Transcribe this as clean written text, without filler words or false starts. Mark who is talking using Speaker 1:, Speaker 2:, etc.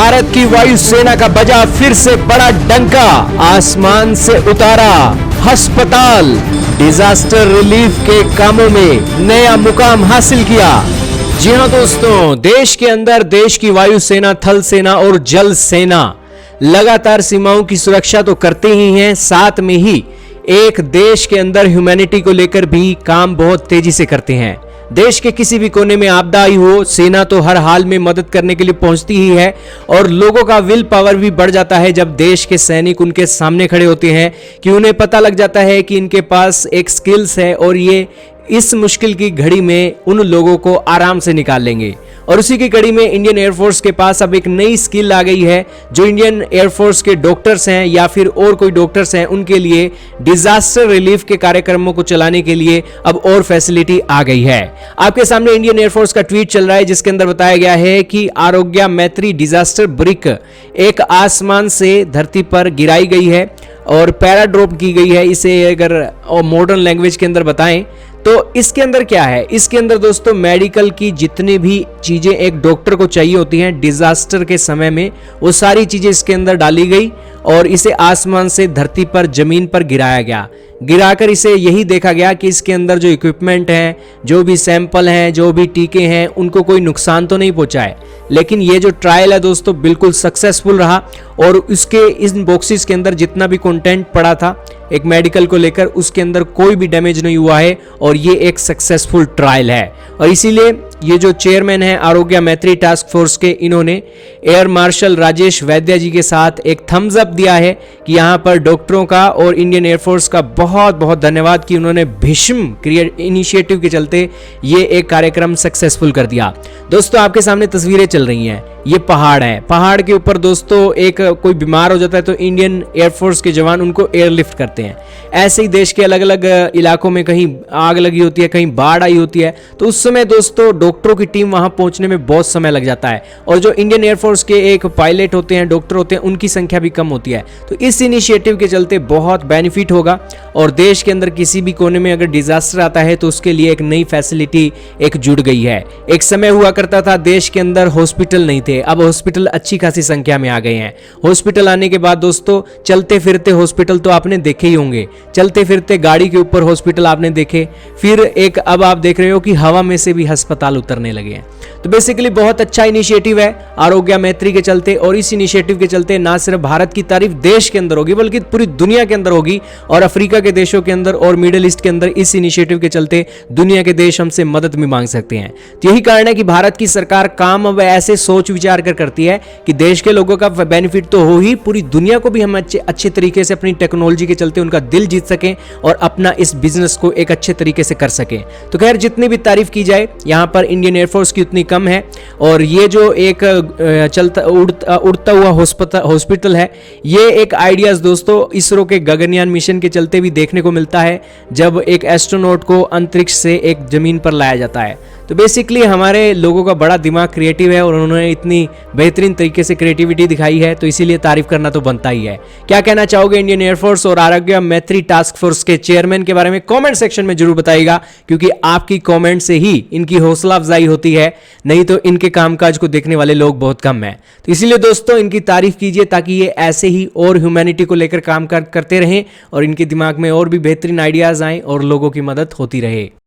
Speaker 1: भारत की वायुसेना का बजा फिर से बड़ा डंका, आसमान से उतारा अस्पताल, डिजास्टर रिलीफ के कामों में नया मुकाम हासिल किया। जी हां दोस्तों, देश के अंदर देश की वायुसेना, थल सेना और जल सेना लगातार सीमाओं की सुरक्षा तो करते ही हैं, साथ में ही एक देश के अंदर ह्यूमैनिटी को लेकर भी काम बहुत तेजी से करते हैं। देश के किसी भी कोने में आपदा आई हो, सेना तो हर हाल में मदद करने के लिए पहुंचती ही है और लोगों का विल पावर भी बढ़ जाता है जब देश के सैनिक उनके सामने खड़े होते हैं कि उन्हें पता लग जाता है कि इनके पास एक स्किल्स है और ये इस मुश्किल की घड़ी में उन लोगों को आराम से निकाल लेंगे। और उसी की कड़ी में इंडियन एयरफोर्स के पास अब एक नई स्किल आ गई है जो इंडियन एयरफोर्स के डॉक्टर्स हैं या फिर और कोई डॉक्टर्स हैं उनके लिए डिजास्टर रिलीफ के कार्यक्रमों को चलाने के लिए अब और फैसिलिटी आ गई है। आपके सामने इंडियन एयरफोर्स का ट्वीट चल रहा है जिसके अंदर बताया गया है कि आरोग्य मैत्री डिजास्टर ब्रिक एक आसमान से धरती पर गिराई गई है और पैराड्रॉप की गई है। इसे अगर मॉडर्न लैंग्वेज के अंदर बताएं तो इसके अंदर क्या है, इसके अंदर दोस्तों मेडिकल की जितनी भी चीजें एक डॉक्टर को चाहिए होती हैं डिजास्टर के समय में, वो सारी चीजें इसके अंदर डाली गई और इसे आसमान से धरती पर, जमीन पर गिराया गया। गिराकर इसे यही देखा गया कि इसके अंदर जो इक्विपमेंट हैं, जो भी सैंपल हैं, जो भी टीके हैं, उनको कोई नुकसान तो नहीं पहुंचा है। लेकिन ये जो ट्रायल है दोस्तों बिल्कुल सक्सेसफुल रहा और उसके इन बॉक्सेस के अंदर जितना भी कंटेंट पड़ा था एक मेडिकल को लेकर, उसके अंदर कोई भी डैमेज नहीं हुआ है और ये एक सक्सेसफुल ट्रायल है। और इसीलिए ये जो चेयरमैन है आरोग्य मैत्री टास्क फोर्स के, इन्होंने एयर मार्शल राजेश वैद्य जी के साथ एक थम्स अप दिया है कि यहाँ पर डॉक्टरों का और इंडियन एयरफोर्स का बहुत बहुत धन्यवाद कि उन्होंने भीष्म इनिशिएटिव के चलते ये एक कार्यक्रम सक्सेसफुल कर दिया। दोस्तों आपके सामने तस्वीरें चल रही हैं, ये पहाड़ है, पहाड़ के ऊपर दोस्तों एक कोई बीमार हो जाता है तो इंडियन एयरफोर्स के जवान उनको एयरलिफ्ट करते हैं। ऐसे ही देश के अलग अलग इलाकों में कहीं आग लगी होती है, कहीं बाढ़ आई होती है, तो उस समय दोस्तों डॉक्टरों की टीम वहां पहुंचने में बहुत समय लग जाता है और जो इंडियन एयरफोर्स के एक पायलट होते हैं, डॉक्टर होते हैं, उनकी संख्या भी कम होती है। तो इस इनिशिएटिव के चलते बहुत बेनिफिट होगा और देश के अंदर किसी भी कोने में अगर डिजास्टर आता है तो उसके लिए एक नई फैसिलिटी एक जुड़ गई है। एक समय हुआ करता था देश के अंदर हॉस्पिटल नहीं थे, अब हॉस्पिटल अच्छी खासी संख्या में आ गए हैं। हॉस्पिटल आने के बाद दोस्तों चलते फिरते हॉस्पिटल तो आपने देखे ही होंगे, चलते फिरते गाड़ी के ऊपर हॉस्पिटल आपने देखे, फिर एक अब आप देख रहे हो कि हवा में से भी अस्पताल उतरने लगे हैं। तो बेसिकली बहुत अच्छा इनिशिएटिव है आरोग्य मैत्री के चलते और इस इनिशिएटिव के चलते ना सिर्फ भारत की तारीफ देश के अंदर होगी बल्कि पूरी दुनिया के अंदर होगी और अफ्रीका के देशों के अंदर और मिडिल ईस्ट के अंदर इस इनिशिएटिव के चलते दुनिया के देश हमसे मदद भी मांग सकते हैं। तो यही कारण है कि भारत की सरकार काम अब ऐसे सोच विचार कर करती है कि देश के लोगों का बेनिफिट तो हो ही, पूरी दुनिया को भी हम अच्छे तरीके से अपनी टेक्नोलॉजी के चलते उनका दिल जीत सकें और अपना इस बिजनेस को एक अच्छे तरीके से कर सकें। तो खैर जितनी भी तारीफ की जाए यहाँ पर इंडियन एयरफोर्स की उतनी कम है और ये जो एक चलता उड़ता हुआ हॉस्पिटल है, ये एक आइडियाज दोस्तों इसरो के गगनयान मिशन के चलते भी देखने को मिलता है जब एक एस्ट्रोनॉट को अंतरिक्ष से एक जमीन पर लाया जाता है। तो बेसिकली हमारे लोगों का बड़ा दिमाग क्रिएटिव है और उन्होंने इतनी बेहतरीन तरीके से क्रिएटिविटी दिखाई है तो इसीलिए तारीफ करना तो बनता ही है। क्या कहना चाहोगे इंडियन एयरफोर्स और आरोग्य मैत्री टास्क फोर्स के चेयरमैन के बारे में कमेंट सेक्शन में जरूर बताइएगा, क्योंकि आपकी कमेंट से ही इनकी हौसला अफजाई होती है, नहीं तो इनके कामकाज को देखने वाले लोग बहुत कम हैं। तो इसीलिए दोस्तों इनकी तारीफ कीजिए ताकि ये ऐसे ही और ह्यूमैनिटी को लेकर काम करते रहें और इनके दिमाग में और भी बेहतरीन आइडियाज आएं और लोगों की मदद होती रहे।